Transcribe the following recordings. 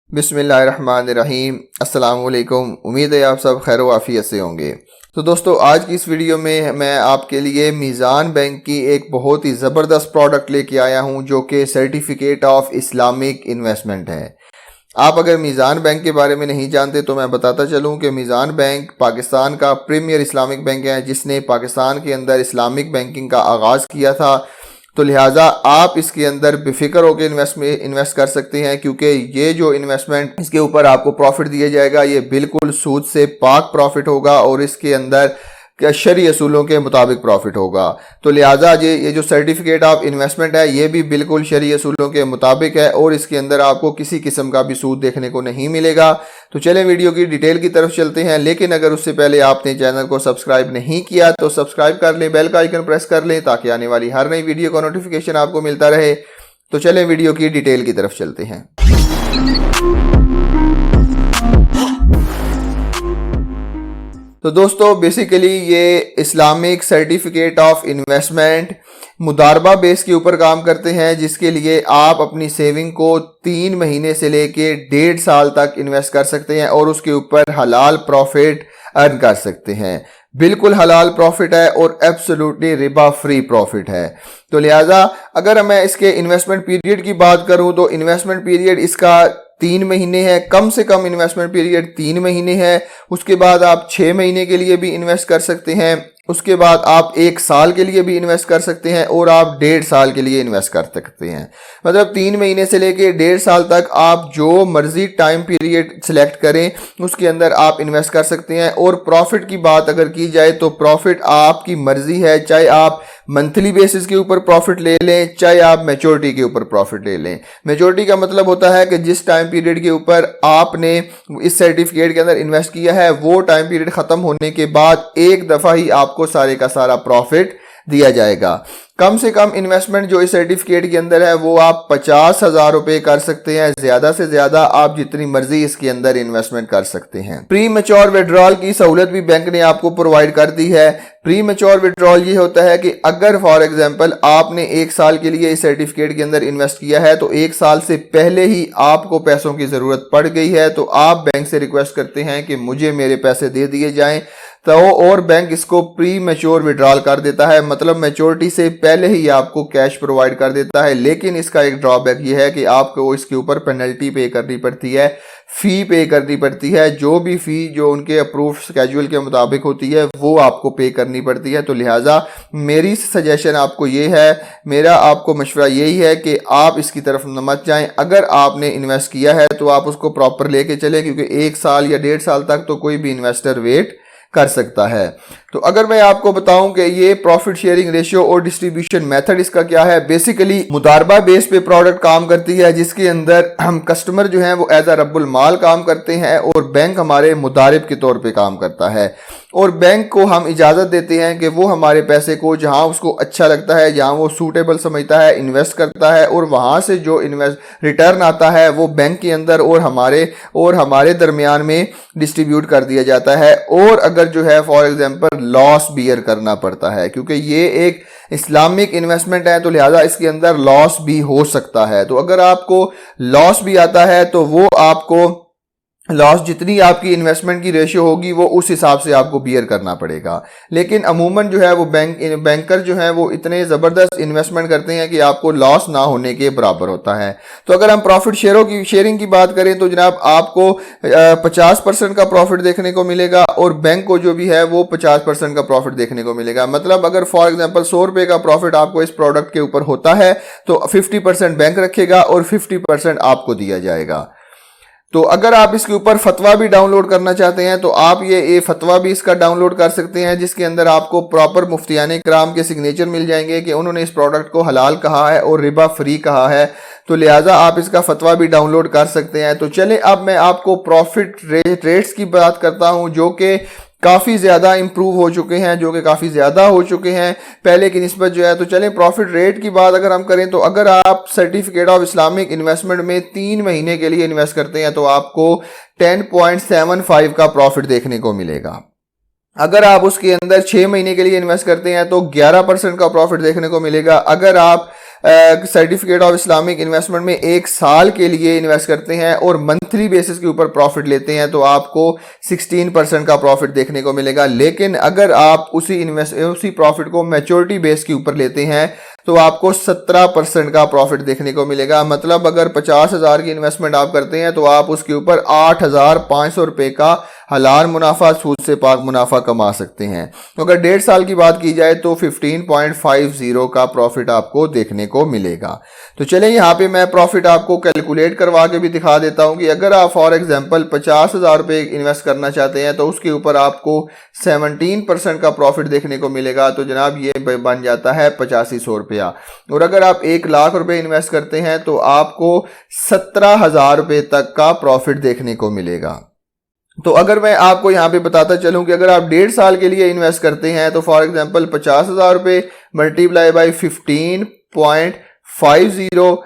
बिस्मिल्लाहिर्रहमानिर्रहीम। अस्सलाम वालेकुम। उम्मीद है आप सब खैर वाफियत से होंगे। तो दोस्तों, आज की इस वीडियो में मैं आपके लिए मीज़ान बैंक की एक बहुत ही ज़बरदस्त प्रोडक्ट लेके आया हूं जो कि सर्टिफिकेट ऑफ इस्लामिक इन्वेस्टमेंट है। आप अगर मीज़ान बैंक के बारे में नहीं जानते तो मैं बताता चलूं कि मीज़ान बैंक पाकिस्तान का प्रीमियर इस्लामिक बैंक है जिसने पाकिस्तान के अंदर इस्लामिक बैंकिंग का आगाज़ किया था। तो लिहाजा आप इसके अंदर बेफिक्र होकर इन्वेस्ट कर सकते हैं, क्योंकि ये जो इन्वेस्टमेंट इसके ऊपर आपको प्रॉफिट दिया जाएगा ये बिल्कुल सूद से पाक प्रॉफिट होगा और इसके अंदर शरई असूलों के मुताबिक प्रॉफिट होगा। तो लिहाजा ये जो सर्टिफिकेट ऑफ इन्वेस्टमेंट है ये भी बिल्कुल शरई असूलों के मुताबिक है और इसके अंदर आपको किसी किस्म का भी सूद देखने को नहीं मिलेगा। तो चलें वीडियो की डिटेल की तरफ चलते हैं, लेकिन अगर उससे पहले आपने चैनल को सब्सक्राइब नहीं किया तो सब्सक्राइब कर लें, बेल का आइकन प्रेस कर लें ताकि आने वाली हर नई वीडियो का नोटिफिकेशन आपको मिलता रहे। तो चलें वीडियो की डिटेल की तरफ चलते हैं। तो दोस्तों, बेसिकली ये इस्लामिक सर्टिफिकेट ऑफ इन्वेस्टमेंट मुदारबा बेस के ऊपर काम करते हैं, जिसके लिए आप अपनी सेविंग को 3 महीने से लेके 1.5 साल तक इन्वेस्ट कर सकते हैं और उसके ऊपर हलाल प्रॉफिट अर्न कर सकते हैं। बिल्कुल हलाल प्रॉफिट है और एब्सोल्युटली रिबा फ्री प्रॉफिट है। तो लिहाजा अगर मैं इसके इन्वेस्टमेंट पीरियड की बात करूं तो इन्वेस्टमेंट पीरियड इसका 3 महीने है, कम से कम इन्वेस्टमेंट पीरियड 3 महीने है। उसके बाद आप 6 महीने के लिए भी इन्वेस्ट कर सकते हैं, उसके बाद आप 1 साल के लिए भी इन्वेस्ट कर सकते हैं और आप 1.5 साल के लिए इन्वेस्ट कर सकते हैं। मतलब 3 महीने से लेके 1.5 साल तक आप जो मर्जी टाइम पीरियड सिलेक्ट करें उसके अंदर आप इन्वेस्ट कर सकते हैं। और प्रॉफिट की बात अगर की जाए तो प्रॉफिट आपकी मर्जी है, चाहे आप मंथली बेसिस के ऊपर प्रॉफिट ले लें, चाहे आप मैच्योरिटी के ऊपर प्रॉफिट ले लें। मैच्योरिटी का मतलब होता है कि जिस टाइम पीरियड के ऊपर आपने इस सर्टिफिकेट के अंदर इन्वेस्ट किया है वो टाइम पीरियड खत्म होने के बाद एक दफा ही आपको सारे का सारा प्रॉफिट दिया जाएगा। कम से कम इन्वेस्टमेंट जो इस सर्टिफिकेट के अंदर है वो आप 50,000 रुपए कर सकते हैं। ज्यादा से ज्यादा आप जितनी मर्जी इसके अंदर इन्वेस्टमेंट कर सकते हैं। प्री मैच्योर विड्रॉल की सहूलत भी बैंक ने आपको प्रोवाइड कर दी है। प्री मैच्योर विड्रॉल ये होता है कि अगर फॉर एग्जांपल आपने 1 साल के लिए इस सर्टिफिकेट के अंदर इन्वेस्ट किया है तो 1 साल से पहले ही आपको पैसों की जरूरत पड़ गई है तो आप बैंक से रिक्वेस्ट करते हैं कि मुझे मेरे पैसे दे दिए जाएं, तो और बैंक इसको प्री मैच्योर विड्रॉल कर देता है। मतलब मैच्योरिटी से पहले ही आपको कैश प्रोवाइड कर देता है। लेकिन इसका एक ड्रॉबैक ये है कि आपको इसके ऊपर पेनल्टी पे करनी पड़ती है, फी पे करनी पड़ती है। जो भी फी जो उनके अप्रूव स्केड्यूल के मुताबिक होती है वो आपको पे करनी पड़ती है। तो लिहाजा मेरी सजेशन आपको ये है, मेरा आपको मशवरा यही है कि आप इसकी तरफ न मत जाएं। अगर आपने इन्वेस्ट किया है तो आप उसको प्रॉपर लेके चले, क्योंकि 1 साल या 1.5 साल तक तो कोई भी इन्वेस्टर वेट कर सकता है। तो अगर मैं आपको बताऊं कि ये प्रॉफिट शेयरिंग रेशियो और डिस्ट्रीब्यूशन मेथड इसका क्या है, बेसिकली मुदारबा बेस पे प्रोडक्ट काम करती है, जिसके अंदर हम कस्टमर जो हैं वो एज अ रब्बुल माल काम करते हैं और बैंक हमारे मुदारिब के तौर पे काम करता है। और बैंक को हम इजाज़त देते हैं कि वो हमारे पैसे को जहां उसको अच्छा लगता है, जहां वो सूटेबल समझता है, इन्वेस्ट करता है और वहां से जो इन्वेस्ट रिटर्न आता है वो बैंक के अंदर और हमारे दरमियान में डिस्ट्रीब्यूट कर दिया जाता है। और अगर जो है फॉर एग्जांपल लॉस बियर करना पड़ता है, क्योंकि ये एक इस्लामिक इन्वेस्टमेंट है तो लिहाजा इसके अंदर लॉस भी हो सकता है। तो अगर आपको लॉस भी आता है तो वो आपको लॉस जितनी आपकी इन्वेस्टमेंट की रेशियो होगी वो उस हिसाब से आपको बियर करना पड़ेगा। लेकिन अमूमन जो है वो बैंकर जो है वो इतने ज़बरदस्त इन्वेस्टमेंट करते हैं कि आपको लॉस ना होने के बराबर होता है। तो अगर हम प्रॉफिट शेयरिंग की बात करें तो जनाब आपको 50% का प्रॉफिट देखने को मिलेगा और बैंक को जो भी है वो 50% का प्रॉफिट देखने को मिलेगा। मतलब अगर फॉर एग्जाम्पल 100 रुपये का प्रॉफिट आपको इस प्रोडक्ट के ऊपर होता है तो 50% बैंक रखेगा और 50% आपको दिया जाएगा। तो अगर आप इसके ऊपर फतवा भी डाउनलोड करना चाहते हैं तो आप ये फतवा भी इसका डाउनलोड कर सकते हैं, जिसके अंदर आपको प्रॉपर मुफ्तियाने कराम के सिग्नेचर मिल जाएंगे कि उन्होंने इस प्रोडक्ट को हलाल कहा है और रिबा फ्री कहा है। तो लिहाजा आप इसका फतवा भी डाउनलोड कर सकते हैं। तो चलें अब मैं आपको प्रॉफिट रेट्स की बात करता हूं जो कि काफ़ी ज़्यादा इंप्रूव हो चुके हैं, जो कि काफ़ी ज़्यादा हो चुके हैं पहले की निस्बत जो है। तो चलें प्रॉफिट रेट की बात अगर हम करें तो अगर आप सर्टिफिकेट ऑफ इस्लामिक इन्वेस्टमेंट में 3 महीने के लिए इन्वेस्ट करते हैं तो आपको 10.75 का प्रॉफिट देखने को मिलेगा। अगर आप उसके अंदर 6 महीने के लिए इन्वेस्ट करते हैं तो 11% का प्रॉफिट देखने को मिलेगा। अगर आप सर्टिफिकेट ऑफ इस्लामिक इन्वेस्टमेंट में 1 साल के लिए इन्वेस्ट करते हैं और मंथली बेसिस के ऊपर प्रॉफिट लेते हैं तो आपको 16% का प्रॉफिट देखने को मिलेगा। लेकिन अगर आप उसी प्रॉफिट को मैच्योरिटी बेस के ऊपर लेते हैं तो आपको 17% का प्रॉफिट देखने को मिलेगा। मतलब अगर 50,000 की इन्वेस्टमेंट आप करते हैं तो आप उसके ऊपर 8,500 रुपए का हलाल मुनाफा, सूद से पाक मुनाफा कमा सकते हैं। तो अगर 1.5 साल की बात की जाए तो 15.50 का प्रॉफिट आपको देखने को मिलेगा। तो चलें यहाँ पे मैं प्रॉफिट आपको कैलकुलेट करवा के भी दिखा देता हूँ कि अगर आप फॉर एग्जांपल 50,000 रुपये इन्वेस्ट करना चाहते हैं तो उसके ऊपर आपको 17% का प्रॉफिट देखने को मिलेगा। तो जनाब ये बन जाता है 8500 रुपया। और अगर आप 1 लाख रुपए इन्वेस्ट करते हैं तो आपको 17,000 रुपये तक का प्रॉफिट देखने को मिलेगा। तो अगर मैं आपको यहाँ पे बताता चलूं कि अगर आप 1.5 साल के लिए इन्वेस्ट करते हैं तो फॉर एग्जांपल 50,000 रुपये मल्टीप्लाई बाई 15.50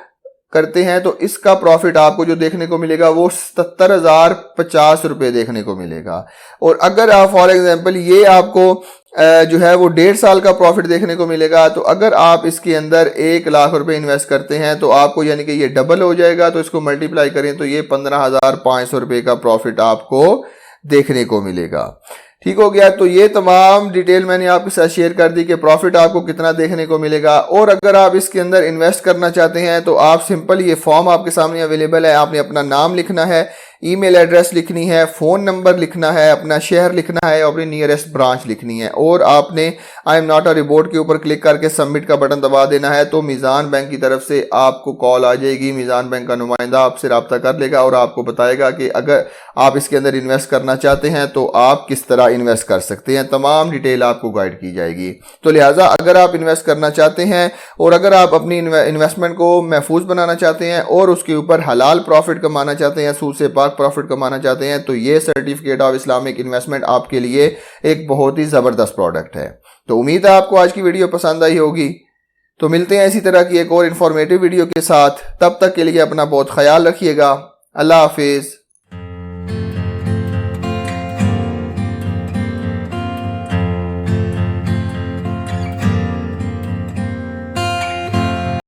करते हैं तो इसका प्रॉफिट आपको जो देखने को मिलेगा वो 77,050 रुपये देखने को मिलेगा। और अगर आप फॉर एग्जांपल ये आपको जो है वो 1.5 साल का प्रॉफिट देखने को मिलेगा। तो अगर आप इसके अंदर 1 लाख रुपए इन्वेस्ट करते हैं तो आपको यानी कि ये डबल हो जाएगा। तो इसको मल्टीप्लाई करें तो ये 15,500 रुपये का प्रॉफिट आपको देखने को मिलेगा। ठीक हो गया। तो ये तमाम डिटेल मैंने आपके साथ शेयर कर दी कि प्रॉफिट आपको कितना देखने को मिलेगा। और अगर आप इसके अंदर इन्वेस्ट करना चाहते हैं तो आप सिंपल ये फॉर्म आपके सामने अवेलेबल है। आपने अपना नाम लिखना है, ईमेल एड्रेस लिखनी है, फ़ोन नंबर लिखना है, अपना शहर लिखना है और अपनी नियरेस्ट ब्रांच लिखनी है। और आपने I am not a report के ऊपर क्लिक करके सबमिट का बटन दबा देना है। तो मीज़ान बैंक की तरफ से आपको कॉल आ जाएगी। मीज़ान बैंक का नुमाइंदा आपसे रब्ता कर लेगा और आपको बताएगा कि अगर आप इसके अंदर इन्वेस्ट करना चाहते हैं तो आप किस तरह इन्वेस्ट कर सकते हैं। तमाम डिटेल आपको गाइड की जाएगी। तो लिहाजा अगर आप इन्वेस्ट करना चाहते हैं और अगर आप अपनी इन्वेस्टमेंट को महफूज बनाना चाहते हैं और उसके ऊपर हलाल प्रॉफिट कमाना चाहते हैं, सूद से पाक प्रॉफिट कमाना चाहते हैं तो ये सर्टिफिकेट ऑफ इस्लामिक इन्वेस्टमेंट आपके लिए एक बहुत ही ज़बरदस्त प्रोडक्ट है। तो उम्मीद है आपको आज की वीडियो पसंद आई होगी। तो मिलते हैं इसी तरह की एक और इन्फॉर्मेटिव वीडियो के साथ। तब तक के लिए अपना बहुत ख्याल रखिएगा। अल्लाह हाफिज़।